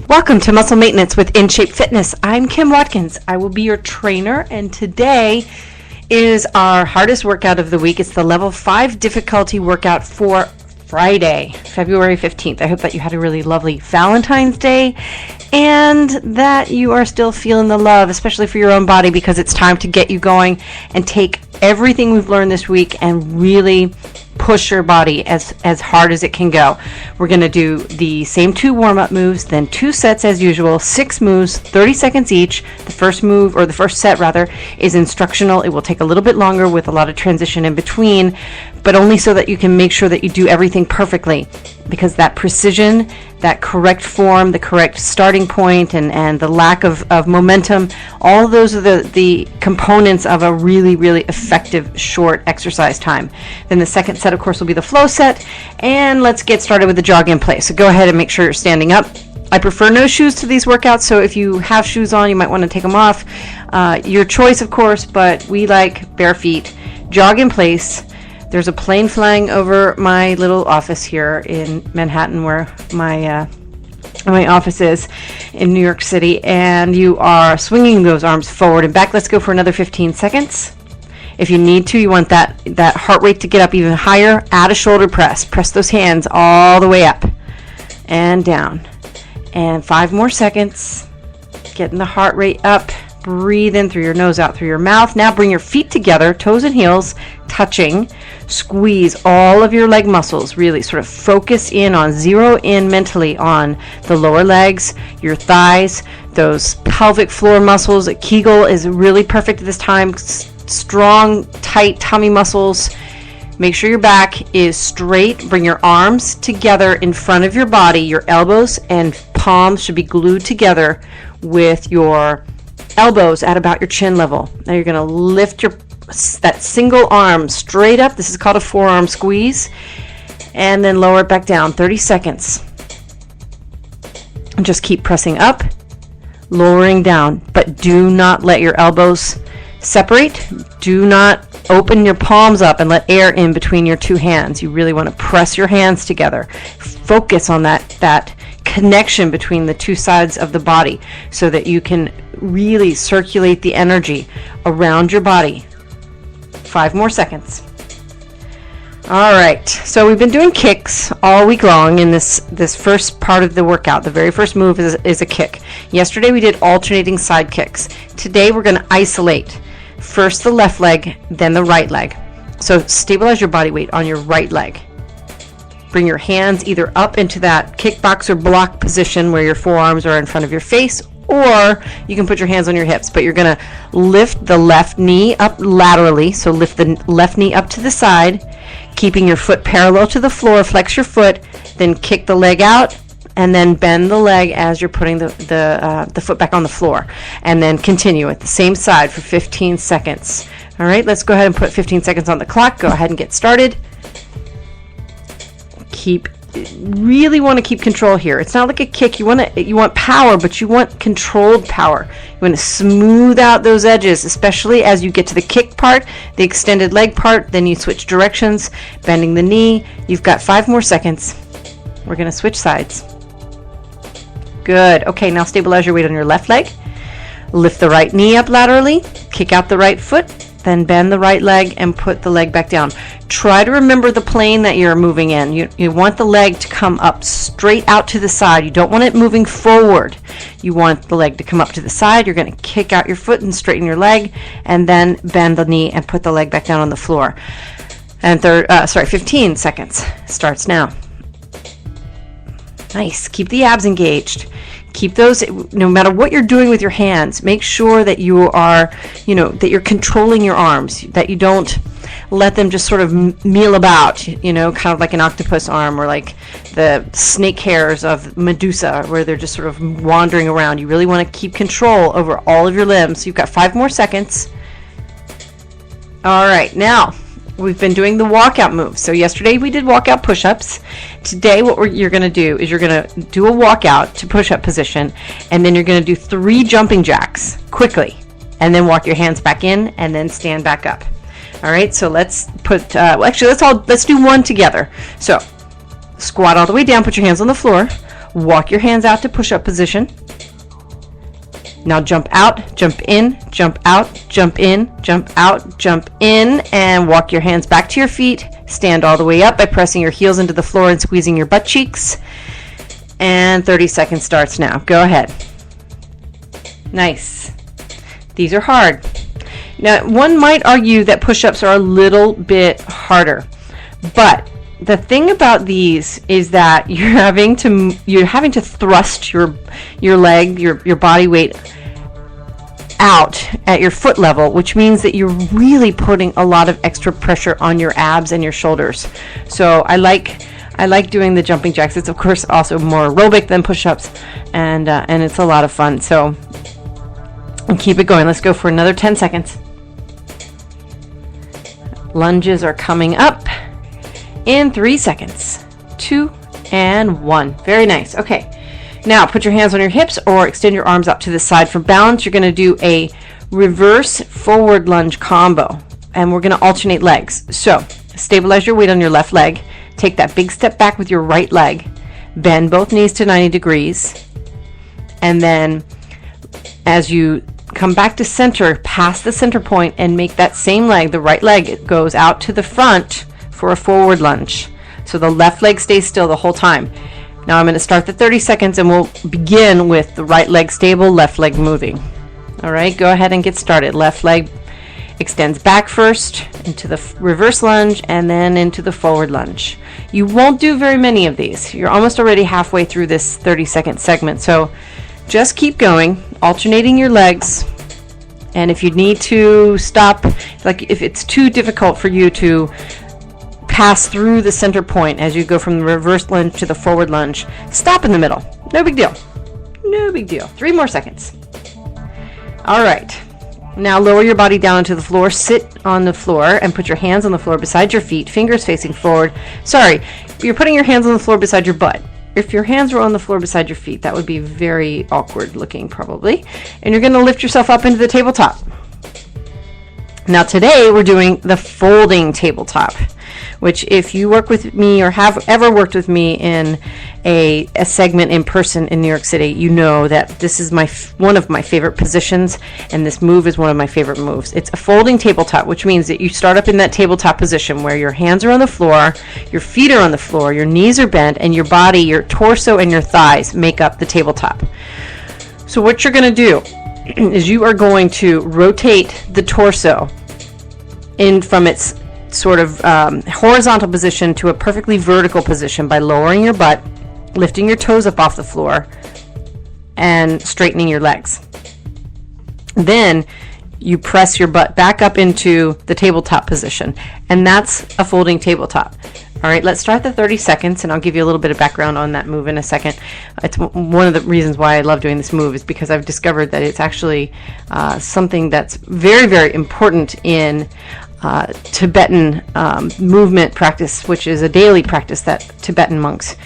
Welcome to Muscle Maintenance with In Shape Fitness. I'm Kim Watkins. I will be your trainer, and today is our hardest workout of the week. It's the level 5 difficulty workout for Friday, February 15th. I hope that you had a really lovely Valentine's Day and that you are still feeling the love, especially for your own body, because it's time to get you going and take everything we've learned this week and really push your body as hard as it can go. We're going to do the same 2 warm-up moves, then 2 sets as usual, 6 moves, 30 seconds each. The first move, or the first set rather, is instructional. It will take a little bit longer with a lot of transition in between, but only so that you can make sure that you do everything perfectly, because that precision, that correct form, the correct starting point, and the lack of momentum, all of those are the components of a really, really effective short exercise time. Then the second set, of course, will be the flow set, and let's get started with the jog in place. So go ahead and make sure you're standing up. I prefer no shoes to these workouts, so if you have shoes on, you might want to take them off. Your choice, of course, but we like bare feet. Jog in place. There's a plane flying over my little office here in Manhattan, where my office is in New York City, and you are swinging those arms forward and back. Let's go for another 15 seconds. If you need to, you want that heart rate to get up even higher, add a shoulder press. Press those hands all the way up and down. And 5 more seconds. Getting the heart rate up. Breathe in through your nose, out through your mouth. Now bring your feet together, toes and heels touching. Squeeze all of your leg muscles. Really sort of focus in on, zero in mentally on the lower legs, your thighs, those pelvic floor muscles. A Kegel is really perfect at this time. Strong, tight tummy muscles. Make sure your back is straight. Bring your arms together in front of your body. Your elbows and palms should be glued together with your elbows at about your chin level. Now you're going to lift that single arm straight up. This is called a forearm squeeze. And then lower it back down. 30 seconds. And just keep pressing up, lowering down. But do not let your elbows separate. Do not open your palms up and let air in between your 2 hands. You really want to press your hands together. Focus on that connection between the 2 sides of the body so that you can really circulate the energy around your body. 5 more seconds. All right, so we've been doing kicks all week long in this first part of the workout. The very first move is a kick. Yesterday we did alternating side kicks. Today we're going to isolate. First the left leg, then the right leg. So stabilize your body weight on your right leg. Bring your hands either up into that kickbox or block position where your forearms are in front of your face, or you can put your hands on your hips, but you're going to lift the left knee up laterally. So lift the left knee up to the side, keeping your foot parallel to the floor. Flex your foot, then kick the leg out, and then bend the leg as you're putting the foot back on the floor. And then continue at the same side for 15 seconds. All right, let's go ahead and put 15 seconds on the clock. Go ahead and get started. Really want to keep control here. It's not like a kick. You want power, but you want controlled power. You want to smooth out those edges, especially as you get to the kick part, the extended leg part. Then you switch directions, bending the knee. You've got 5 more seconds. We're going to switch sides. Good. Okay, now stabilize your weight on your left leg. Lift the right knee up laterally. Kick out the right foot. Then bend the right leg and put the leg back down. Try to remember the plane that you're moving in. You want the leg to come up straight out to the side. You don't want it moving forward. You want the leg to come up to the side. You're going to kick out your foot and straighten your leg, and then bend the knee and put the leg back down on the floor. And 15 seconds starts now. Nice. Keep the abs engaged. Keep those, no matter what you're doing with your hands, make sure that you are, that you're controlling your arms, that you don't let them just sort of meal about, kind of like an octopus arm or like the snake hairs of Medusa, where they're just sort of wandering around. You really want to keep control over all of your limbs. You've got 5 more seconds. All right, now we've been doing the walkout moves. So yesterday we did walkout push-ups. Today what you're going to do is you're going to do a walkout to push-up position, and then you're going to do 3 jumping jacks quickly, and then walk your hands back in and then stand back up. All right, so let's put, let's do one together. So squat all the way down, put your hands on the floor, Walk your hands out to push-up position. Now jump out, jump in, jump out, jump in, jump out, jump in, and walk your hands back to your feet. Stand all the way up by pressing your heels into the floor and squeezing your butt cheeks. And 30 seconds starts now. Go ahead. Nice. These are hard. Now, one might argue that push-ups are a little bit harder, but the thing about these is that you're having to thrust your leg, your body weight out at your foot level, which means that you're really putting a lot of extra pressure on your abs and your shoulders. So I like doing the jumping jacks. It's of course also more aerobic than push-ups, and it's a lot of fun. So keep it going. Let's go for another 10 seconds. Lunges are coming up in 3 seconds. 2 and 1. Very nice. Okay. Now put your hands on your hips or extend your arms up to the side for balance. You're going to do a reverse forward lunge combo, and we're going to alternate legs. So stabilize your weight on your left leg. Take that big step back with your right leg. Bend both knees to 90 degrees. And then as you come back to center, past the center point, and make that same leg, the right leg, it goes out to the front for a forward lunge. So the left leg stays still the whole time. Now I'm going to start the 30 seconds, and we'll begin with the right leg stable, left leg moving. All right, go ahead and get started. Left leg extends back first into the reverse lunge and then into the forward lunge. You won't do very many of these. You're almost already halfway through this 30-second segment, so just keep going, alternating your legs. And if you need to stop, like if it's too difficult for you to pass through the center point as you go from the reverse lunge to the forward lunge, stop in the middle. No big deal. No big deal. 3 more seconds. All right. Now lower your body down onto the floor. Sit on the floor and put your hands on the floor beside your feet, fingers facing forward. Sorry, you're putting your hands on the floor beside your butt. If your hands were on the floor beside your feet, that would be very awkward looking probably. And you're going to lift yourself up into the tabletop. Now today we're doing the folding tabletop, which if you work with me or have ever worked with me in a segment in person in New York City, you know that this is one of my favorite positions, and this move is one of my favorite moves. It's a folding tabletop, which means that you start up in that tabletop position where your hands are on the floor, your feet are on the floor, your knees are bent, and your body, your torso and your thighs make up the tabletop. So what you're going to do is you are going to rotate the torso in from its sort of horizontal position to a perfectly vertical position by lowering your butt, lifting your toes up off the floor, and straightening your legs. Then you press your butt back up into the tabletop position, and that's a folding tabletop. All right, let's start the 30 seconds, and I'll give you a little bit of background on that move in a second. It's one of the reasons why I love doing this move is because I've discovered that it's actually something that's very, very important in Tibetan movement practice, which is a daily practice that Tibetan monks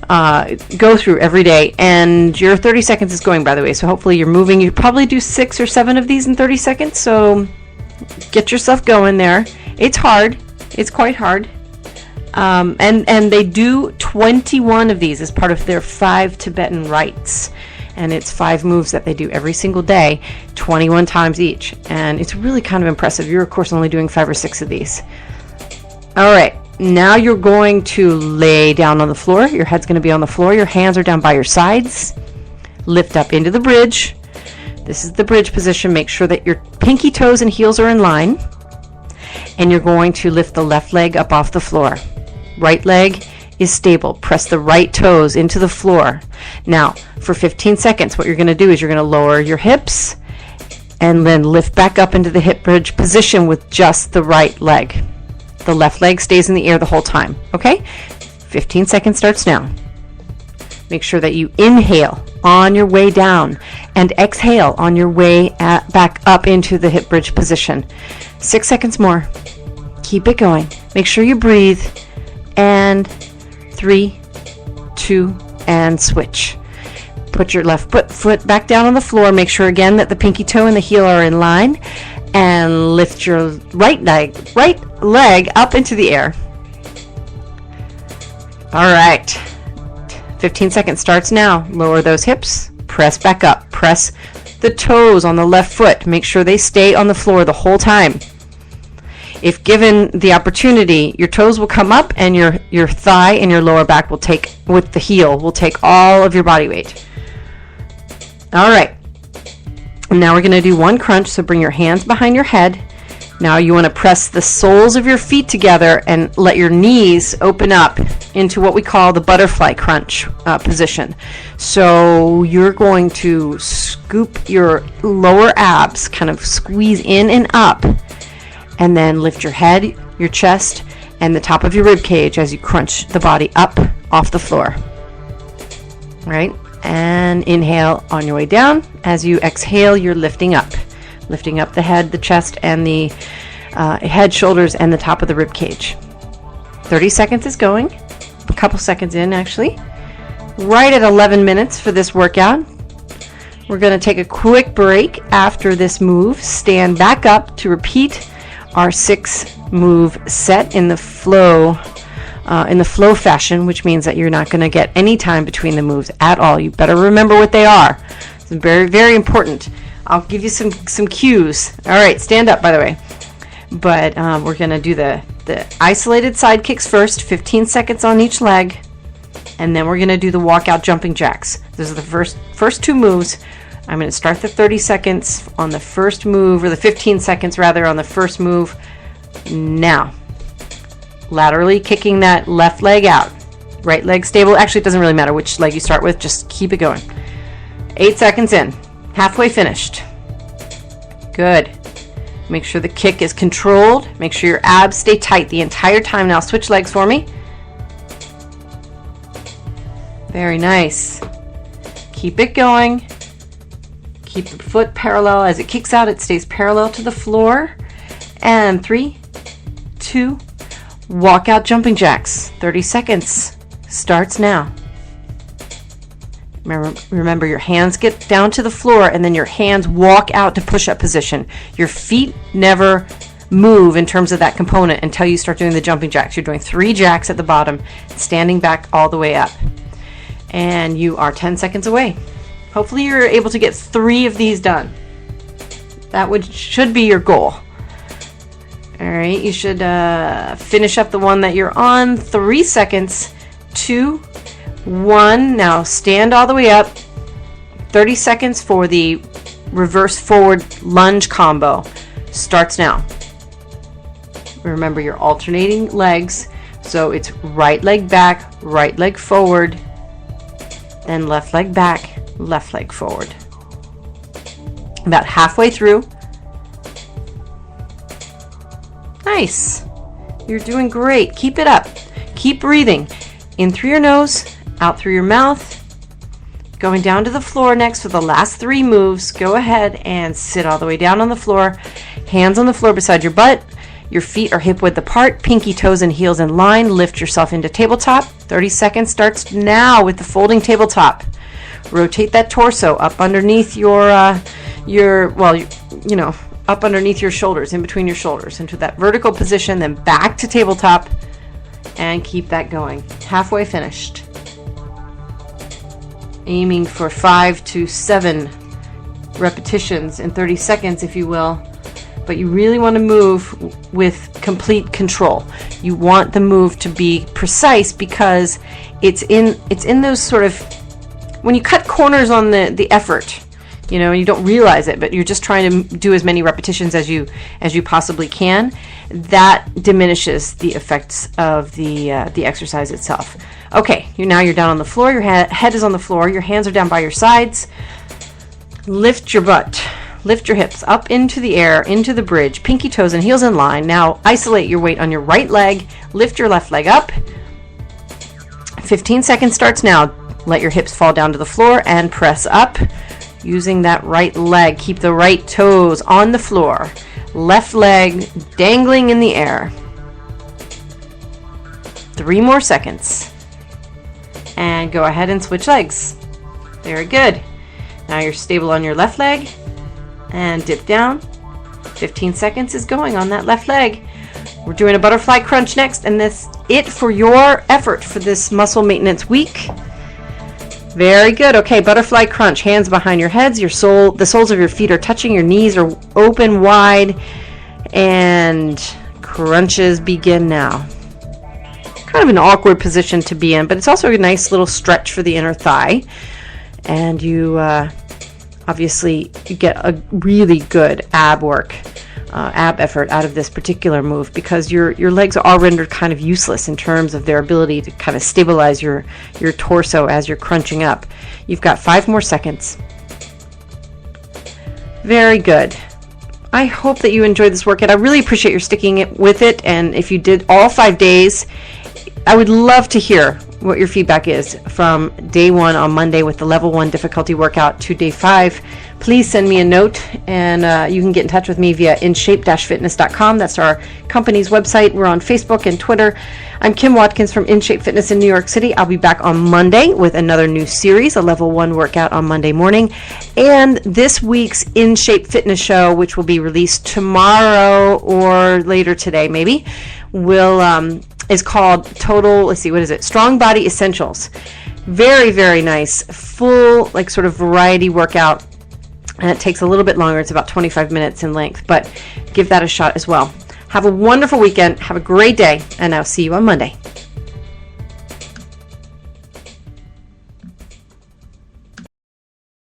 go through every day. And your 30 seconds is going, by the way, so hopefully you're moving. You probably do 6 or 7 of these in 30 seconds, so get yourself going there. It's hard. It's quite hard. And they do 21 of these as part of their 5 Tibetan rites. And it's 5 moves that they do every single day, 21 times each. And it's really kind of impressive. You're, of course, only doing 5 or 6 of these. All right. Now you're going to lay down on the floor. Your head's going to be on the floor. Your hands are down by your sides. Lift up into the bridge. This is the bridge position. Make sure that your pinky toes and heels are in line. And you're going to lift the left leg up off the floor. Right leg is stable. Press the right toes into the floor. Now, for 15 seconds, what you're going to do is you're going to lower your hips and then lift back up into the hip bridge position with just the right leg. The left leg stays in the air the whole time. Okay? 15 seconds starts now. Make sure that you inhale on your way down and exhale on your way back up into the hip bridge position. 6 seconds more. Keep it going. Make sure you breathe. And 3, 2, and switch. Put your left foot back down on the floor. Make sure again that the pinky toe and the heel are in line. And lift your right leg up into the air. All right. 15 seconds starts now. Lower those hips, press back up, press the toes on the left foot. Make sure they stay on the floor the whole time. If given the opportunity, your toes will come up and your thigh and your lower back will take, with the heel, will take all of your body weight. All right. And now we're going to do one crunch, so bring your hands behind your head. Now you want to press the soles of your feet together and let your knees open up into what we call the butterfly crunch position. So you're going to scoop your lower abs, kind of squeeze in and up, and then lift your head, your chest, and the top of your rib cage as you crunch the body up off the floor. All right, and inhale on your way down. As you exhale, you're lifting up the head, the chest, and the head, shoulders, and the top of the rib cage. 30 seconds is going, a couple seconds in actually. Right at 11 minutes for this workout. We're going to take a quick break after this move, stand back up to repeat our 6-move set in the flow fashion, which means that you're not going to get any time between the moves at all. You better remember what they are. It's very, very important. I'll give you some cues. All right, stand up, by the way. But we're going to do the isolated side kicks first, 15 seconds on each leg, and then we're going to do the walkout jumping jacks. Those are the first 2 moves. I'm going to start the 30 seconds on the first move, or the 15 seconds rather, on the first move. Now, laterally kicking that left leg out. Right leg stable. Actually, it doesn't really matter which leg you start with. Just keep it going. 8 seconds in. Halfway finished. Good. Make sure the kick is controlled. Make sure your abs stay tight the entire time. Now switch legs for me. Very nice. Keep it going. Keep the foot parallel. As it kicks out, it stays parallel to the floor. And 3, 2, walk out jumping jacks. 30 seconds. Starts now. Remember, your hands get down to the floor and then your hands walk out to push-up position. Your feet never move in terms of that component until you start doing the jumping jacks. You're doing 3 jacks at the bottom, standing back all the way up. And you are 10 seconds away. Hopefully you're able to get 3 of these done. That should be your goal. All right, you should finish up the one that you're on. 3 seconds, 2, 1. Now stand all the way up. 30 seconds for the reverse forward lunge combo. Starts now. Remember, you're alternating legs, so it's right leg back, right leg forward, then left leg back, left leg forward. About halfway through. Nice. You're doing great. Keep it up. Keep breathing. In through your nose, out through your mouth. Going down to the floor next for the last 3 moves. Go ahead and sit all the way down on the floor. Hands on the floor beside your butt. Your feet are hip width apart. Pinky toes and heels in line. Lift yourself into tabletop. 30 seconds starts now with the folding tabletop. Rotate that torso up underneath up underneath your shoulders, in between your shoulders, into that vertical position, then back to tabletop, and keep that going. Halfway finished. Aiming for 5 to 7 repetitions in 30 seconds, if you will. But you really want to move with complete control. You want the move to be precise because it's in those sort of, when you cut corners on the effort, you don't realize it, but you're just trying to do as many repetitions as you possibly can. That diminishes the effects of the exercise itself. Okay, now you're down on the floor. Your head is on the floor. Your hands are down by your sides. Lift your butt. Lift your hips up into the air, into the bridge. Pinky toes and heels in line. Now isolate your weight on your right leg. Lift your left leg up. 15 seconds starts now. Let your hips fall down to the floor and press up. Using that right leg, keep the right toes on the floor. Left leg dangling in the air. 3 more seconds. And go ahead and switch legs. Very good. Now you're stable on your left leg. And dip down. 15 seconds is going on that left leg. We're doing a butterfly crunch next, and that's it for your effort for this muscle maintenance week. Very good. Okay, butterfly crunch. Hands behind your heads. The soles of your feet are touching. Your knees are open wide. And crunches begin now. Kind of an awkward position to be in, but it's also a nice little stretch for the inner thigh. And you obviously get a really good ab effort out of this particular move, because your legs are rendered kind of useless in terms of their ability to kind of stabilize your torso as you're crunching up. You've got 5 more seconds. Very good. I hope that you enjoyed this workout. I really appreciate your sticking with it, and if you did all 5 days, I would love to hear what your feedback is from day 1 on Monday with the level 1 difficulty workout to day 5. Please send me a note, and you can get in touch with me via inshape-fitness.com. That's our company's website. We're on Facebook and Twitter. I'm Kim Watkins from InShape Fitness in New York City. I'll be back on Monday with another new series, a level 1 workout on Monday morning. And this week's InShape Fitness show, which will be released tomorrow or later today maybe, is called Strong Body Essentials. Very, very nice, full, sort of variety workout. And it takes a little bit longer. It's about 25 minutes in length, but give that a shot as well. Have a wonderful weekend. Have a great day, and I'll see you on Monday.